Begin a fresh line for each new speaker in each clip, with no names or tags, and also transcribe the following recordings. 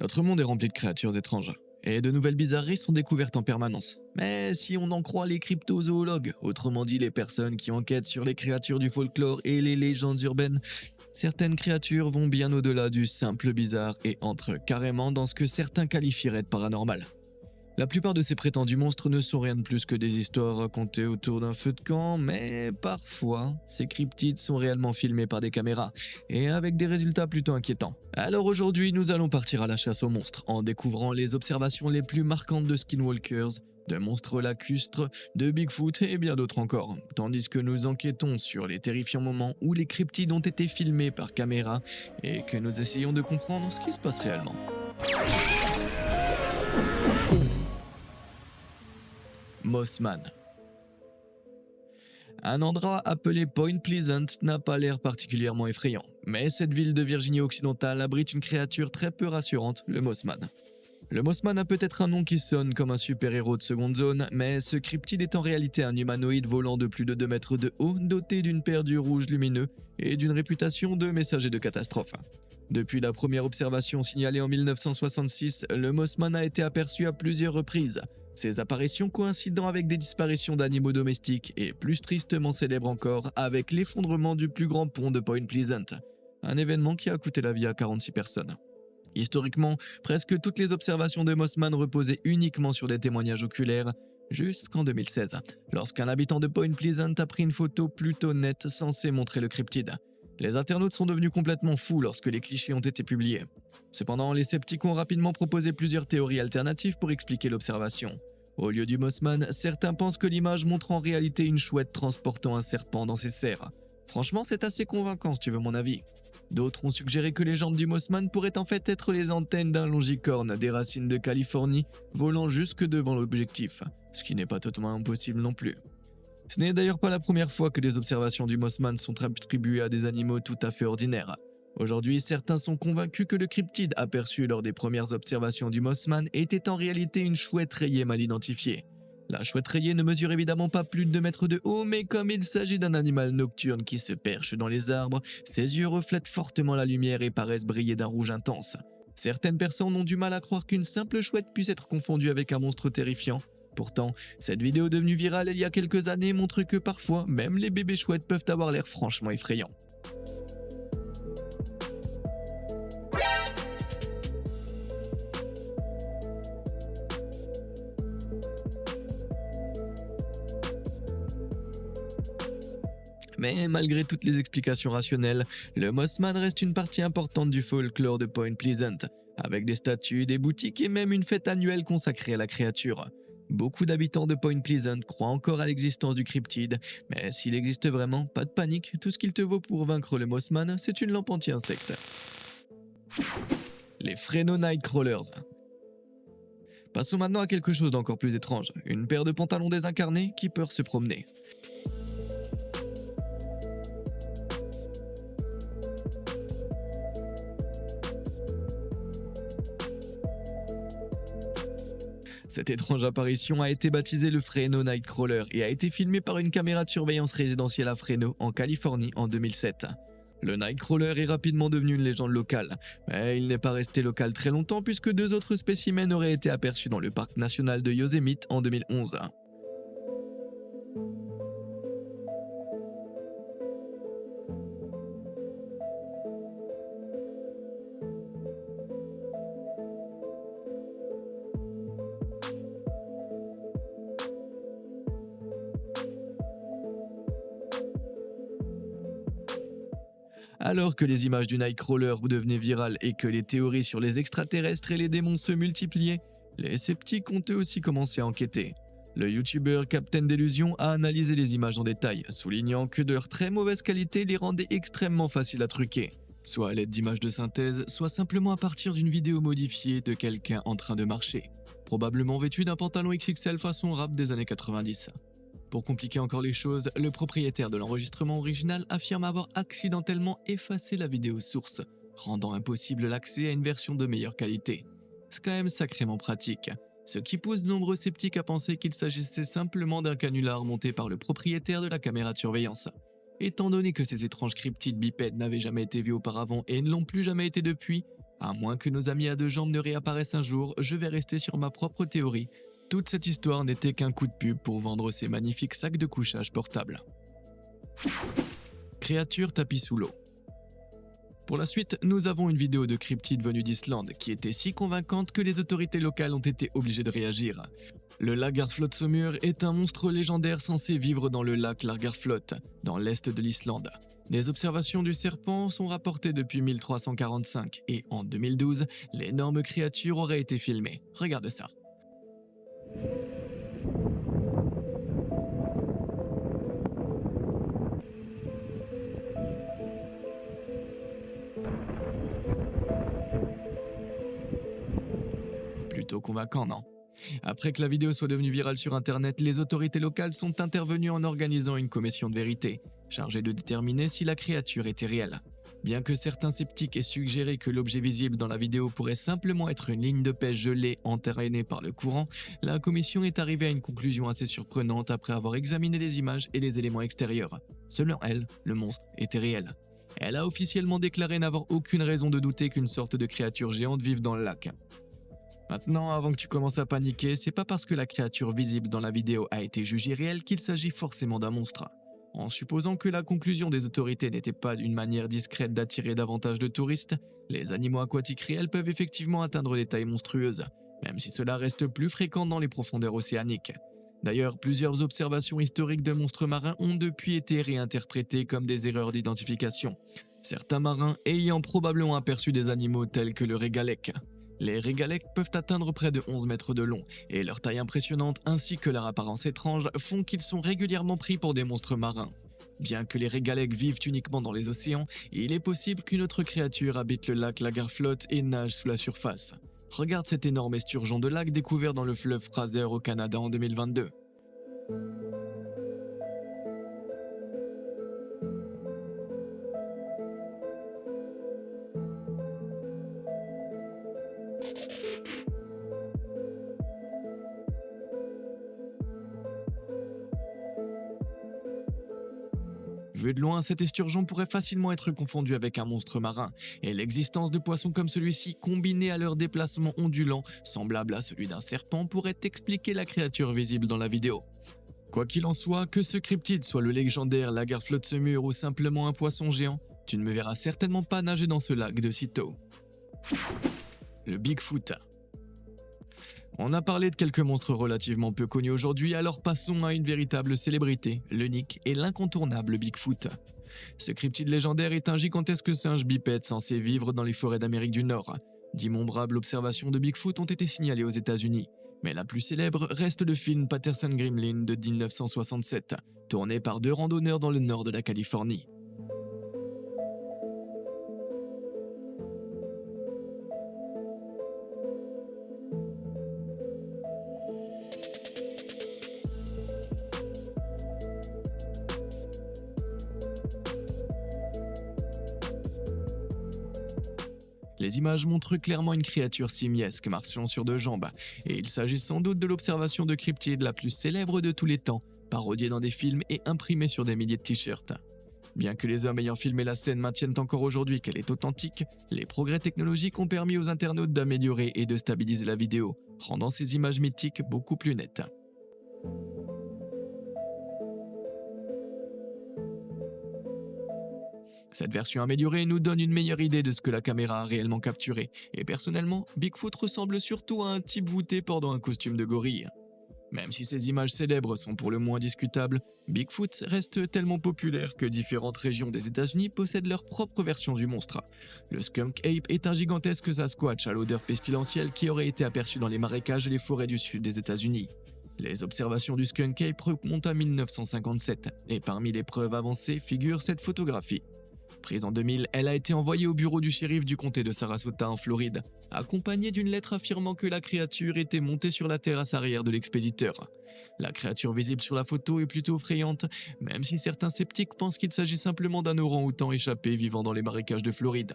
Notre monde est rempli de créatures étranges, et de nouvelles bizarreries sont découvertes en permanence. Mais si on en croit les cryptozoologues, autrement dit les personnes qui enquêtent sur les créatures du folklore et les légendes urbaines, certaines créatures vont bien au-delà du simple bizarre et entrent carrément dans ce que certains qualifieraient de paranormal. La plupart de ces prétendus monstres ne sont rien de plus que des histoires racontées autour d'un feu de camp, mais parfois, ces cryptides sont réellement filmés par des caméras, et avec des résultats plutôt inquiétants. Alors aujourd'hui, nous allons partir à la chasse aux monstres, en découvrant les observations les plus marquantes de skinwalkers, de monstres lacustres, de Bigfoot et bien d'autres encore, tandis que nous enquêtons sur les terrifiants moments où les cryptides ont été filmés par caméra, et que nous essayons de comprendre ce qui se passe réellement. Mossman. Un endroit appelé Point Pleasant n'a pas l'air particulièrement effrayant, mais cette ville de Virginie occidentale abrite une créature très peu rassurante, le Mossman. Le Mossman a peut-être un nom qui sonne comme un super-héros de seconde zone, mais ce cryptide est en réalité un humanoïde volant de plus de 2 mètres de haut, doté d'une paire d'yeux rouges lumineux et d'une réputation de messager de catastrophe. Depuis la première observation signalée en 1966, le Mossman a été aperçu à plusieurs reprises. Ces apparitions coïncidant avec des disparitions d'animaux domestiques et, plus tristement célèbres encore, avec l'effondrement du plus grand pont de Point Pleasant, un événement qui a coûté la vie à 46 personnes. Historiquement, presque toutes les observations de Mossman reposaient uniquement sur des témoignages oculaires, jusqu'en 2016, lorsqu'un habitant de Point Pleasant a pris une photo plutôt nette censée montrer le cryptide. Les internautes sont devenus complètement fous lorsque les clichés ont été publiés. Cependant, les sceptiques ont rapidement proposé plusieurs théories alternatives pour expliquer l'observation. Au lieu du Mossman, certains pensent que l'image montre en réalité une chouette transportant un serpent dans ses serres. Franchement, c'est assez convaincant si tu veux mon avis. D'autres ont suggéré que les jambes du Mossman pourraient en fait être les antennes d'un longicorne des racines de Californie volant jusque devant l'objectif, ce qui n'est pas totalement impossible non plus. Ce n'est d'ailleurs pas la première fois que les observations du Mossman sont attribuées à des animaux tout à fait ordinaires. Aujourd'hui, certains sont convaincus que le cryptide aperçu lors des premières observations du Mossman était en réalité une chouette rayée mal identifiée. La chouette rayée ne mesure évidemment pas plus de 2 mètres de haut, mais comme il s'agit d'un animal nocturne qui se perche dans les arbres, ses yeux reflètent fortement la lumière et paraissent briller d'un rouge intense. Certaines personnes ont du mal à croire qu'une simple chouette puisse être confondue avec un monstre terrifiant. Pourtant, cette vidéo devenue virale il y a quelques années montre que parfois, même les bébés chouettes peuvent avoir l'air franchement effrayants. Mais malgré toutes les explications rationnelles, le Mossman reste une partie importante du folklore de Point Pleasant, avec des statues, des boutiques et même une fête annuelle consacrée à la créature. Beaucoup d'habitants de Point Pleasant croient encore à l'existence du cryptide, mais s'il existe vraiment, pas de panique, tout ce qu'il te vaut pour vaincre le Mossman, c'est une lampe anti-insecte. Les Fresno Nightcrawlers. Passons maintenant à quelque chose d'encore plus étrange, une paire de pantalons désincarnés qui peuvent se promener. Cette étrange apparition a été baptisée le Fresno Nightcrawler et a été filmée par une caméra de surveillance résidentielle à Fresno, en Californie, en 2007. Le Nightcrawler est rapidement devenu une légende locale, mais il n'est pas resté local très longtemps puisque 2 autres spécimens auraient été aperçus dans le parc national de Yosemite en 2011. Alors que les images du Nightcrawler devenaient virales et que les théories sur les extraterrestres et les démons se multipliaient, les sceptiques ont eux aussi commencé à enquêter. Le youtubeur Captain Delusion a analysé les images en détail, soulignant que de leur très mauvaise qualité les rendait extrêmement faciles à truquer, soit à l'aide d'images de synthèse, soit simplement à partir d'une vidéo modifiée de quelqu'un en train de marcher, probablement vêtu d'un pantalon XXL façon rap des années 90. Pour compliquer encore les choses, le propriétaire de l'enregistrement original affirme avoir accidentellement effacé la vidéo source, rendant impossible l'accès à une version de meilleure qualité. C'est quand même sacrément pratique, ce qui pousse de nombreux sceptiques à penser qu'il s'agissait simplement d'un canular monté par le propriétaire de la caméra de surveillance. Étant donné que ces étranges cryptides bipèdes n'avaient jamais été vus auparavant et ne l'ont plus jamais été depuis, À moins que nos amis à deux jambes ne réapparaissent un jour, je vais rester sur ma propre théorie. Toute cette histoire n'était qu'un coup de pub pour vendre ces magnifiques sacs de couchage portables. Créature tapis sous l'eau. Pour la suite, nous avons une vidéo de cryptide venue d'Islande qui était si convaincante que les autorités locales ont été obligées de réagir. Le Lagarflotsamur est un monstre légendaire censé vivre dans le lac Lagarflot, dans l'est de l'Islande. Les observations du serpent sont rapportées depuis 1345 et en 2012, l'énorme créature aurait été filmée. Regarde ça. Plutôt convaincant, non? Après que la vidéo soit devenue virale sur internet, les autorités locales sont intervenues en organisant une commission de vérité, chargée de déterminer si la créature était réelle. Bien que certains sceptiques aient suggéré que l'objet visible dans la vidéo pourrait simplement être une ligne de pêche gelée entraînée par le courant, la commission est arrivée à une conclusion assez surprenante après avoir examiné les images et les éléments extérieurs. Selon elle, le monstre était réel. Elle a officiellement déclaré n'avoir aucune raison de douter qu'une sorte de créature géante vive dans le lac. Maintenant, avant que tu commences à paniquer, c'est pas parce que la créature visible dans la vidéo a été jugée réelle qu'il s'agit forcément d'un monstre. En supposant que la conclusion des autorités n'était pas une manière discrète d'attirer davantage de touristes, les animaux aquatiques réels peuvent effectivement atteindre des tailles monstrueuses, même si cela reste plus fréquent dans les profondeurs océaniques. D'ailleurs, plusieurs observations historiques de monstres marins ont depuis été réinterprétées comme des erreurs d'identification, certains marins ayant probablement aperçu des animaux tels que le régalec. Les régalecs peuvent atteindre près de 11 mètres de long, et leur taille impressionnante ainsi que leur apparence étrange font qu'ils sont régulièrement pris pour des monstres marins. Bien que les régalecs vivent uniquement dans les océans, il est possible qu'une autre créature habite le lac Lagarflot et nage sous la surface. Regarde cet énorme esturgeon de lac découvert dans le fleuve Fraser au Canada en 2022. Vu de loin, cet esturgeon pourrait facilement être confondu avec un monstre marin, et l'existence de poissons comme celui-ci, combinée à leur déplacement ondulant, semblable à celui d'un serpent, pourrait expliquer la créature visible dans la vidéo. Quoi qu'il en soit, que ce cryptide soit le légendaire Lagarflotsamur ou simplement un poisson géant, tu ne me verras certainement pas nager dans ce lac de sitôt. Le Bigfoot. On a parlé de quelques monstres relativement peu connus aujourd'hui, alors passons à une véritable célébrité, l'unique et l'incontournable Bigfoot. Ce cryptide légendaire est un gigantesque singe bipède censé vivre dans les forêts d'Amérique du Nord. D'innombrables observations de Bigfoot ont été signalées aux États-Unis, mais la plus célèbre reste le film Patterson Gremlin de 1967, tourné par deux randonneurs dans le nord de la Californie. Les images montrent clairement une créature simiesque marchant sur deux jambes, et il s'agit sans doute de l'observation de cryptide la plus célèbre de tous les temps, parodiée dans des films et imprimée sur des milliers de t-shirts. Bien que les hommes ayant filmé la scène maintiennent encore aujourd'hui qu'elle est authentique, les progrès technologiques ont permis aux internautes d'améliorer et de stabiliser la vidéo, rendant ces images mythiques beaucoup plus nettes. Cette version améliorée nous donne une meilleure idée de ce que la caméra a réellement capturé, et personnellement, Bigfoot ressemble surtout à un type voûté portant un costume de gorille. Même si ces images célèbres sont pour le moins discutables, Bigfoot reste tellement populaire que différentes régions des États-Unis possèdent leur propre version du monstre. Le Skunk Ape est un gigantesque Sasquatch à l'odeur pestilentielle qui aurait été aperçu dans les marécages et les forêts du sud des États-Unis. Les observations du Skunk Ape remontent à 1957, et parmi les preuves avancées figure cette photographie. Prise en 2000, elle a été envoyée au bureau du shérif du comté de Sarasota en Floride, accompagnée d'une lettre affirmant que la créature était montée sur la terrasse arrière de l'expéditeur. La créature visible sur la photo est plutôt effrayante, même si certains sceptiques pensent qu'il s'agit simplement d'un orang-outan échappé vivant dans les marécages de Floride.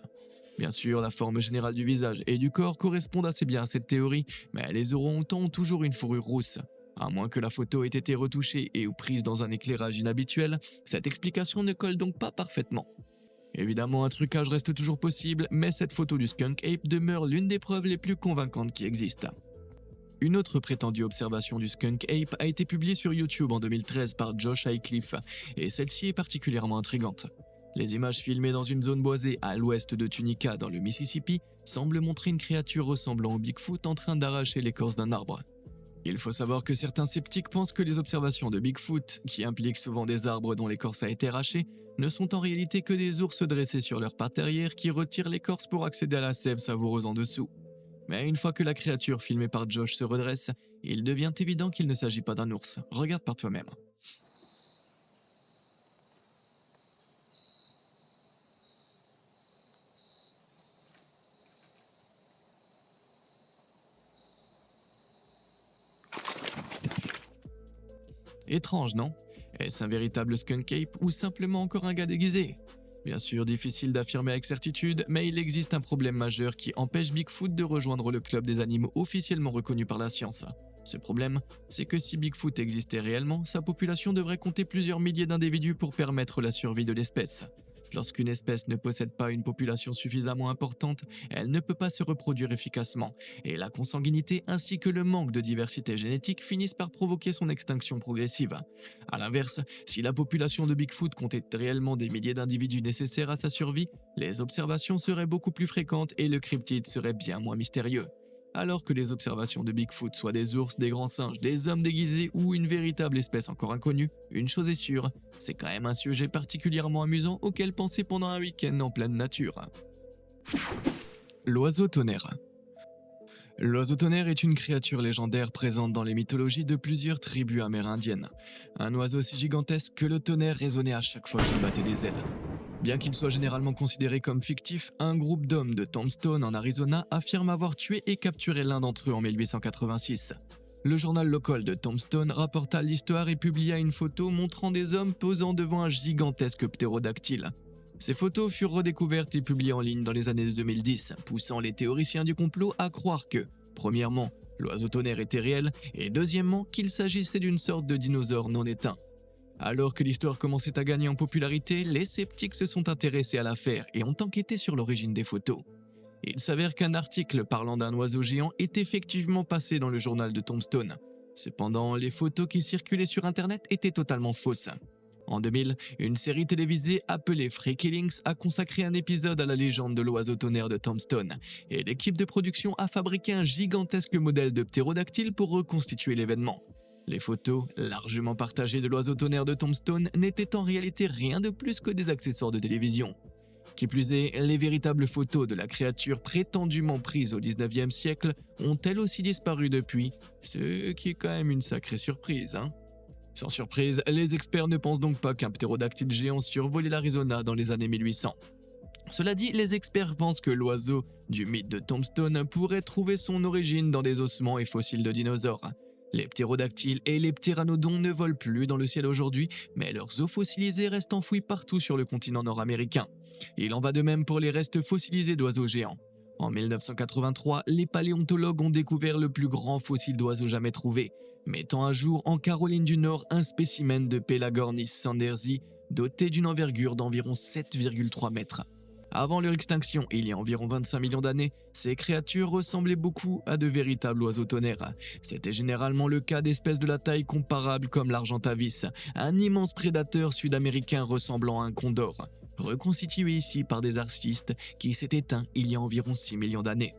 Bien sûr, la forme générale du visage et du corps correspondent assez bien à cette théorie, mais les orang-outans ont toujours une fourrure rousse. À moins que la photo ait été retouchée et ou prise dans un éclairage inhabituel, cette explication ne colle donc pas parfaitement. Évidemment, un trucage reste toujours possible, mais cette photo du Skunk Ape demeure l'une des preuves les plus convaincantes qui existent. Une autre prétendue observation du Skunk Ape a été publiée sur YouTube en 2013 par Josh Highcliffe, et celle-ci est particulièrement intrigante. Les images filmées dans une zone boisée à l'ouest de Tunica dans le Mississippi semblent montrer une créature ressemblant au Bigfoot en train d'arracher l'écorce d'un arbre. Il faut savoir que certains sceptiques pensent que les observations de Bigfoot, qui impliquent souvent des arbres dont l'écorce a été arrachée, ne sont en réalité que des ours dressés sur leurs pattes arrière qui retirent l'écorce pour accéder à la sève savoureuse en dessous. Mais une fois que la créature filmée par Josh se redresse, il devient évident qu'il ne s'agit pas d'un ours. Regarde par toi-même. Étrange, non? Est-ce un véritable Skunk Ape ou simplement encore un gars déguisé? Bien sûr, difficile d'affirmer avec certitude, mais il existe un problème majeur qui empêche Bigfoot de rejoindre le club des animaux officiellement reconnu par la science. Ce problème, c'est que si Bigfoot existait réellement, sa population devrait compter plusieurs milliers d'individus pour permettre la survie de l'espèce. Lorsqu'une espèce ne possède pas une population suffisamment importante, elle ne peut pas se reproduire efficacement, et la consanguinité ainsi que le manque de diversité génétique finissent par provoquer son extinction progressive. A l'inverse, si la population de Bigfoot comptait réellement des milliers d'individus nécessaires à sa survie, les observations seraient beaucoup plus fréquentes et le cryptide serait bien moins mystérieux. Alors que les observations de Bigfoot soient des ours, des grands singes, des hommes déguisés ou une véritable espèce encore inconnue, une chose est sûre, c'est quand même un sujet particulièrement amusant auquel penser pendant un week-end en pleine nature. L'oiseau tonnerre. L'oiseau tonnerre est une créature légendaire présente dans les mythologies de plusieurs tribus amérindiennes. Un oiseau si gigantesque que le tonnerre résonnait à chaque fois qu'il battait des ailes. Bien qu'il soit généralement considéré comme fictif, un groupe d'hommes de Tombstone en Arizona affirme avoir tué et capturé l'un d'entre eux en 1886. Le journal local de Tombstone rapporta l'histoire et publia une photo montrant des hommes posant devant un gigantesque ptérodactyle. Ces photos furent redécouvertes et publiées en ligne dans les années 2010, poussant les théoriciens du complot à croire que, premièrement, l'oiseau tonnerre était réel, et deuxièmement, qu'il s'agissait d'une sorte de dinosaure non éteint. Alors que l'histoire commençait à gagner en popularité, les sceptiques se sont intéressés à l'affaire et ont enquêté sur l'origine des photos. Il s'avère qu'un article parlant d'un oiseau géant est effectivement passé dans le journal de Tombstone. Cependant, les photos qui circulaient sur internet étaient totalement fausses. En 2000, une série télévisée appelée Freaky Links a consacré un épisode à la légende de l'oiseau tonnerre de Tombstone, et l'équipe de production a fabriqué un gigantesque modèle de ptérodactyle pour reconstituer l'événement. Les photos, largement partagées de l'oiseau tonnerre de Tombstone, n'étaient en réalité rien de plus que des accessoires de télévision. Qui plus est, les véritables photos de la créature prétendument prise au 19e siècle ont elles aussi disparu depuis, ce qui est quand même une sacrée surprise, hein. Sans surprise, les experts ne pensent donc pas qu'un ptérodactyle géant survolait l'Arizona dans les années 1800. Cela dit, les experts pensent que l'oiseau du mythe de Tombstone pourrait trouver son origine dans des ossements et fossiles de dinosaures. Les ptérodactyles et les ptéranodons ne volent plus dans le ciel aujourd'hui, mais leurs os fossilisés restent enfouis partout sur le continent nord-américain. Il en va de même pour les restes fossilisés d'oiseaux géants. En 1983, les paléontologues ont découvert le plus grand fossile d'oiseau jamais trouvé, mettant à jour en Caroline du Nord un spécimen de Pelagornis sandersi doté d'une envergure d'environ 7,3 mètres. Avant leur extinction, il y a environ 25 millions d'années, ces créatures ressemblaient beaucoup à de véritables oiseaux tonnerres. C'était généralement le cas d'espèces de la taille comparable comme l'argentavis, un immense prédateur sud-américain ressemblant à un condor, reconstitué ici par des artistes qui s'est éteint il y a environ 6 millions d'années.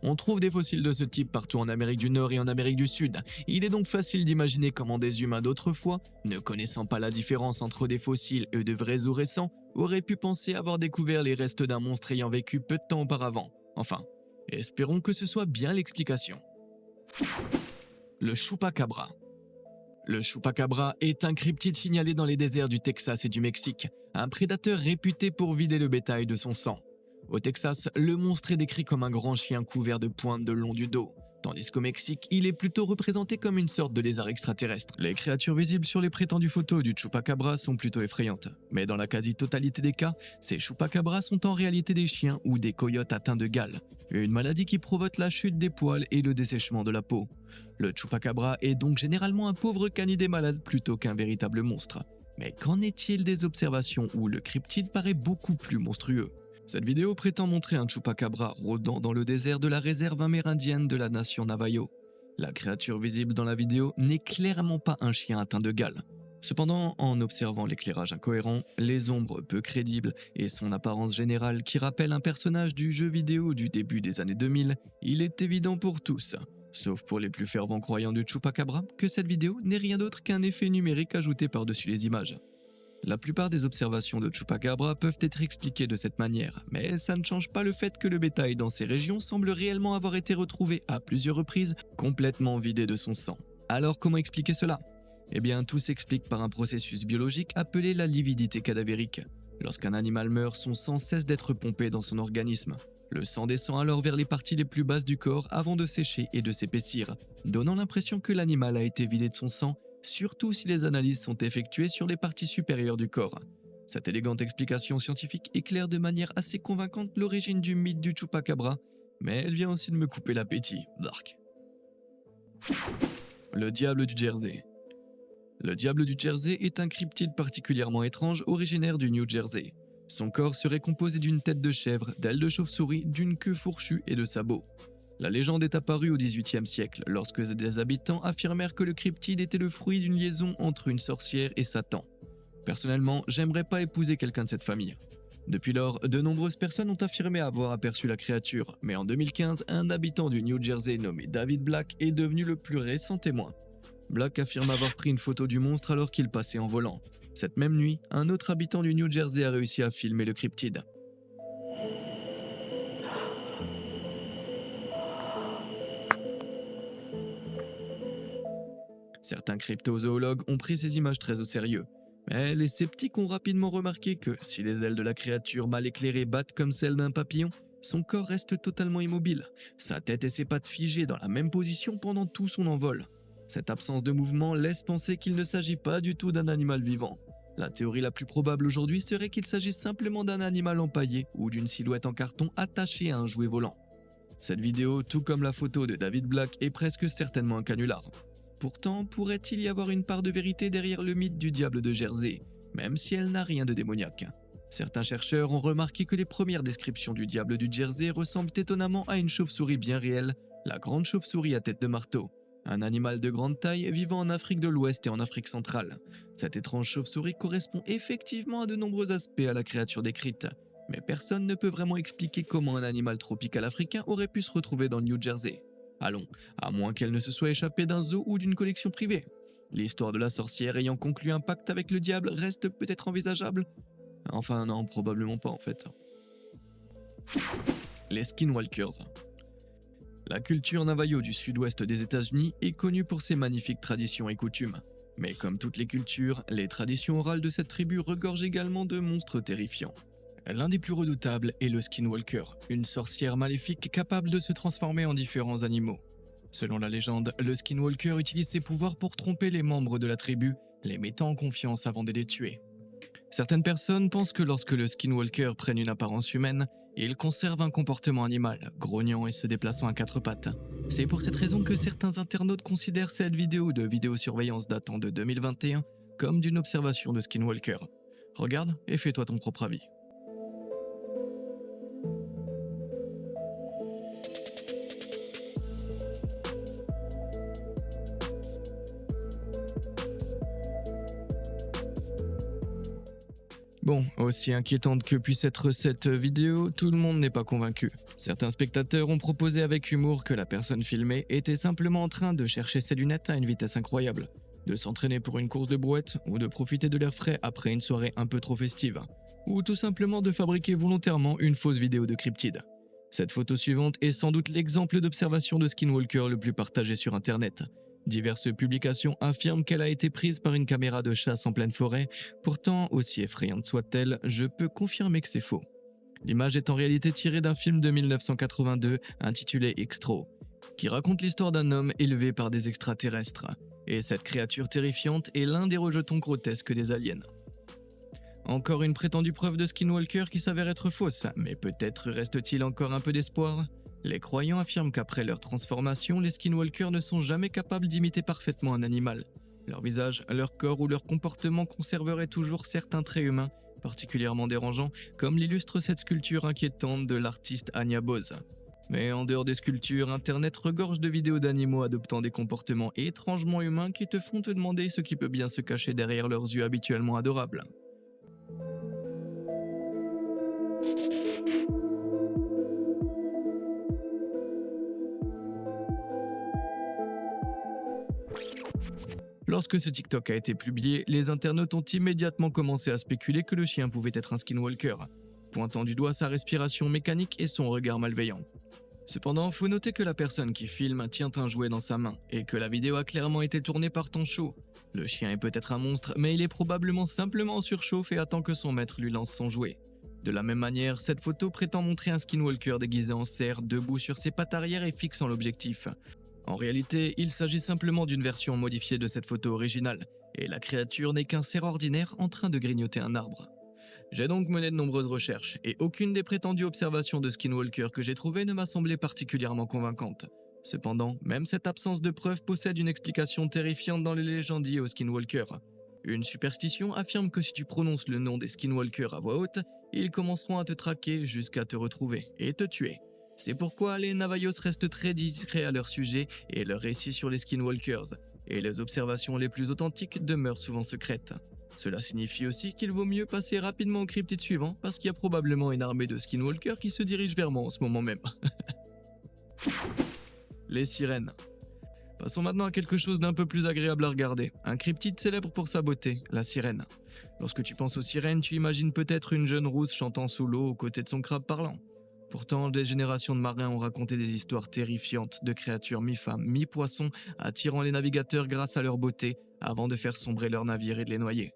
On trouve des fossiles de ce type partout en Amérique du Nord et en Amérique du Sud. Il est donc facile d'imaginer comment des humains d'autrefois, ne connaissant pas la différence entre des fossiles et de vrais os récents, auraient pu penser avoir découvert les restes d'un monstre ayant vécu peu de temps auparavant. Enfin, espérons que ce soit bien l'explication. Le chupacabra. Le chupacabra est un cryptide signalé dans les déserts du Texas et du Mexique, un prédateur réputé pour vider le bétail de son sang. Au Texas, le monstre est décrit comme un grand chien couvert de pointes le long du dos, tandis qu'au Mexique, il est plutôt représenté comme une sorte de lézard extraterrestre. Les créatures visibles sur les prétendues photos du chupacabra sont plutôt effrayantes, mais dans la quasi-totalité des cas, ces chupacabras sont en réalité des chiens ou des coyotes atteints de gale, une maladie qui provoque la chute des poils et le dessèchement de la peau. Le chupacabra est donc généralement un pauvre canidé malade plutôt qu'un véritable monstre. Mais qu'en est-il des observations où le cryptide paraît beaucoup plus monstrueux? Cette vidéo prétend montrer un chupacabra rôdant dans le désert de la réserve amérindienne de la nation Navajo. La créature visible dans la vidéo n'est clairement pas un chien atteint de gale. Cependant, en observant l'éclairage incohérent, les ombres peu crédibles et son apparence générale qui rappelle un personnage du jeu vidéo du début des années 2000, il est évident pour tous, sauf pour les plus fervents croyants du chupacabra, que cette vidéo n'est rien d'autre qu'un effet numérique ajouté par-dessus les images. La plupart des observations de chupacabra peuvent être expliquées de cette manière, mais ça ne change pas le fait que le bétail dans ces régions semble réellement avoir été retrouvé à plusieurs reprises complètement vidé de son sang. Alors comment expliquer cela? Eh bien, tout s'explique par un processus biologique appelé la lividité cadavérique. Lorsqu'un animal meurt, son sang cesse d'être pompé dans son organisme. Le sang descend alors vers les parties les plus basses du corps avant de sécher et de s'épaissir, donnant l'impression que l'animal a été vidé de son sang, surtout si les analyses sont effectuées sur les parties supérieures du corps. Cette élégante explication scientifique éclaire de manière assez convaincante l'origine du mythe du chupacabra, mais elle vient aussi de me couper l'appétit. Dark. Le diable du Jersey. Le diable du Jersey est un cryptide particulièrement étrange originaire du New Jersey. Son corps serait composé d'une tête de chèvre, d'ailes de chauve-souris, d'une queue fourchue et de sabots. La légende est apparue au XVIIIe siècle, lorsque des habitants affirmèrent que le cryptide était le fruit d'une liaison entre une sorcière et Satan. Personnellement, j'aimerais pas épouser quelqu'un de cette famille. Depuis lors, de nombreuses personnes ont affirmé avoir aperçu la créature, mais en 2015, un habitant du New Jersey nommé David Black est devenu le plus récent témoin. Black affirme avoir pris une photo du monstre alors qu'il passait en volant. Cette même nuit, un autre habitant du New Jersey a réussi à filmer le cryptide. Certains cryptozoologues ont pris ces images très au sérieux, mais les sceptiques ont rapidement remarqué que si les ailes de la créature mal éclairée battent comme celles d'un papillon, son corps reste totalement immobile, sa tête et ses pattes figées dans la même position pendant tout son envol. Cette absence de mouvement laisse penser qu'il ne s'agit pas du tout d'un animal vivant. La théorie la plus probable aujourd'hui serait qu'il s'agisse simplement d'un animal empaillé ou d'une silhouette en carton attachée à un jouet volant. Cette vidéo, tout comme la photo de David Black, est presque certainement un canular. Pourtant, pourrait-il y avoir une part de vérité derrière le mythe du diable de Jersey, même si elle n'a rien de démoniaque? Certains chercheurs ont remarqué que les premières descriptions du diable du Jersey ressemblent étonnamment à une chauve-souris bien réelle, la grande chauve-souris à tête de marteau. Un animal de grande taille vivant en Afrique de l'Ouest et en Afrique centrale. Cette étrange chauve-souris correspond effectivement à de nombreux aspects à la créature décrite, mais personne ne peut vraiment expliquer comment un animal tropical africain aurait pu se retrouver dans le New Jersey. Allons, à moins qu'elle ne se soit échappée d'un zoo ou d'une collection privée. L'histoire de la sorcière ayant conclu un pacte avec le diable reste peut-être envisageable? Enfin non, probablement pas en fait. Les skinwalkers. La culture Navajo du sud-ouest des États-Unis est connue pour ses magnifiques traditions et coutumes. Mais comme toutes les cultures, les traditions orales de cette tribu regorgent également de monstres terrifiants. L'un des plus redoutables est le skinwalker, une sorcière maléfique capable de se transformer en différents animaux. Selon la légende, le skinwalker utilise ses pouvoirs pour tromper les membres de la tribu, les mettant en confiance avant de les tuer. Certaines personnes pensent que lorsque le skinwalker prenne une apparence humaine, il conserve un comportement animal, grognant et se déplaçant à quatre pattes. C'est pour cette raison que certains internautes considèrent cette vidéo de vidéosurveillance datant de 2021 comme d'une observation de skinwalker. Regarde et fais-toi ton propre avis. Bon, aussi inquiétante que puisse être cette vidéo, tout le monde n'est pas convaincu. Certains spectateurs ont proposé avec humour que la personne filmée était simplement en train de chercher ses lunettes à une vitesse incroyable, de s'entraîner pour une course de brouette ou de profiter de l'air frais après une soirée un peu trop festive, ou tout simplement de fabriquer volontairement une fausse vidéo de cryptide. Cette photo suivante est sans doute l'exemple d'observation de skinwalker le plus partagé sur internet. Diverses publications affirment qu'elle a été prise par une caméra de chasse en pleine forêt, pourtant, aussi effrayante soit-elle, je peux confirmer que c'est faux. L'image est en réalité tirée d'un film de 1982 intitulé Xtro, qui raconte l'histoire d'un homme élevé par des extraterrestres, et cette créature terrifiante est l'un des rejetons grotesques des aliens. Encore une prétendue preuve de skinwalker qui s'avère être fausse, mais peut-être reste-t-il encore un peu d'espoir ? Les croyants affirment qu'après leur transformation, les skinwalkers ne sont jamais capables d'imiter parfaitement un animal. Leur visage, leur corps ou leur comportement conserveraient toujours certains traits humains, particulièrement dérangeants, comme l'illustre cette sculpture inquiétante de l'artiste Anya Bose. Mais en dehors des sculptures, Internet regorge de vidéos d'animaux adoptant des comportements étrangement humains qui te font te demander ce qui peut bien se cacher derrière leurs yeux habituellement adorables. Lorsque ce TikTok a été publié, les internautes ont immédiatement commencé à spéculer que le chien pouvait être un skinwalker, pointant du doigt sa respiration mécanique et son regard malveillant. Cependant, faut noter que la personne qui filme tient un jouet dans sa main et que la vidéo a clairement été tournée par temps chaud. Le chien est peut-être un monstre, mais il est probablement simplement en surchauffe et attend que son maître lui lance son jouet. De la même manière, cette photo prétend montrer un skinwalker déguisé en cerf, debout sur ses pattes arrière et fixant l'objectif. En réalité, il s'agit simplement d'une version modifiée de cette photo originale, et la créature n'est qu'un cerf ordinaire en train de grignoter un arbre. J'ai donc mené de nombreuses recherches, et aucune des prétendues observations de skinwalker que j'ai trouvées ne m'a semblé particulièrement convaincante. Cependant, même cette absence de preuves possède une explication terrifiante dans les légendes liées aux skinwalkers. Une superstition affirme que si tu prononces le nom des skinwalkers à voix haute, ils commenceront à te traquer jusqu'à te retrouver et te tuer. C'est pourquoi les Navajos restent très discrets à leur sujet et leurs récits sur les skinwalkers, et les observations les plus authentiques demeurent souvent secrètes. Cela signifie aussi qu'il vaut mieux passer rapidement au cryptide suivant parce qu'il y a probablement une armée de skinwalkers qui se dirige vers moi en ce moment même. Les sirènes. Passons maintenant à quelque chose d'un peu plus agréable à regarder. Un cryptide célèbre pour sa beauté, la sirène. Lorsque tu penses aux sirènes, tu imagines peut-être une jeune rousse chantant sous l'eau aux côtés de son crabe parlant. Pourtant, des générations de marins ont raconté des histoires terrifiantes de créatures mi-femmes, mi-poissons, attirant les navigateurs grâce à leur beauté, avant de faire sombrer leurs navires et de les noyer.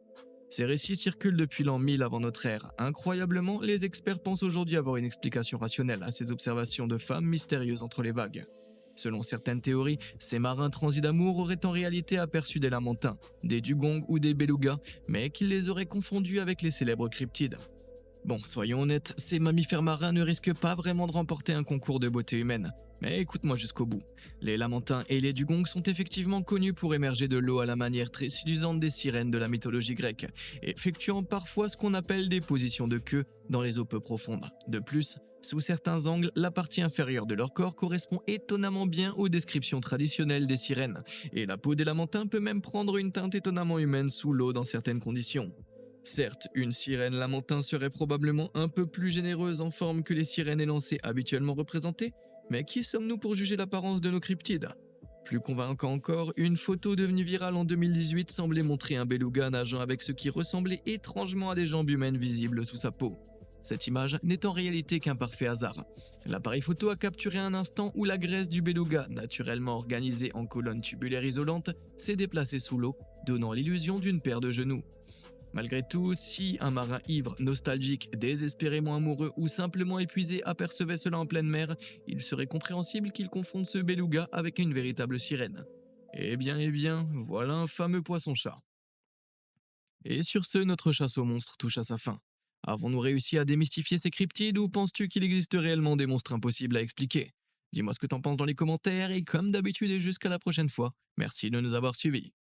Ces récits circulent depuis l'an 1000 avant notre ère. Incroyablement, les experts pensent aujourd'hui avoir une explication rationnelle à ces observations de femmes mystérieuses entre les vagues. Selon certaines théories, ces marins transis d'amour auraient en réalité aperçu des lamantins, des dugongs ou des belugas, mais qu'ils les auraient confondus avec les célèbres cryptides. Bon, soyons honnêtes, ces mammifères marins ne risquent pas vraiment de remporter un concours de beauté humaine. Mais écoute-moi jusqu'au bout. Les lamantins et les dugongs sont effectivement connus pour émerger de l'eau à la manière très séduisante des sirènes de la mythologie grecque, effectuant parfois ce qu'on appelle des positions de queue dans les eaux peu profondes. De plus, sous certains angles, la partie inférieure de leur corps correspond étonnamment bien aux descriptions traditionnelles des sirènes, et la peau des lamantins peut même prendre une teinte étonnamment humaine sous l'eau dans certaines conditions. Certes, une sirène lamentin serait probablement un peu plus généreuse en forme que les sirènes élancées habituellement représentées, mais qui sommes-nous pour juger l'apparence de nos cryptides? Plus convaincant encore, une photo devenue virale en 2018 semblait montrer un beluga nageant avec ce qui ressemblait étrangement à des jambes humaines visibles sous sa peau. Cette image n'est en réalité qu'un parfait hasard. L'appareil photo a capturé un instant où la graisse du beluga, naturellement organisée en colonnes tubulaires isolantes, s'est déplacée sous l'eau, donnant l'illusion d'une paire de genoux. Malgré tout, si un marin ivre, nostalgique, désespérément amoureux ou simplement épuisé apercevait cela en pleine mer, il serait compréhensible qu'il confonde ce beluga avec une véritable sirène. Eh bien, voilà un fameux poisson-chat. Et sur ce, notre chasse aux monstres touche à sa fin. Avons-nous réussi à démystifier ces cryptides ou penses-tu qu'il existe réellement des monstres impossibles à expliquer? Dis-moi ce que t'en penses dans les commentaires et comme d'habitude et jusqu'à la prochaine fois, merci de nous avoir suivis.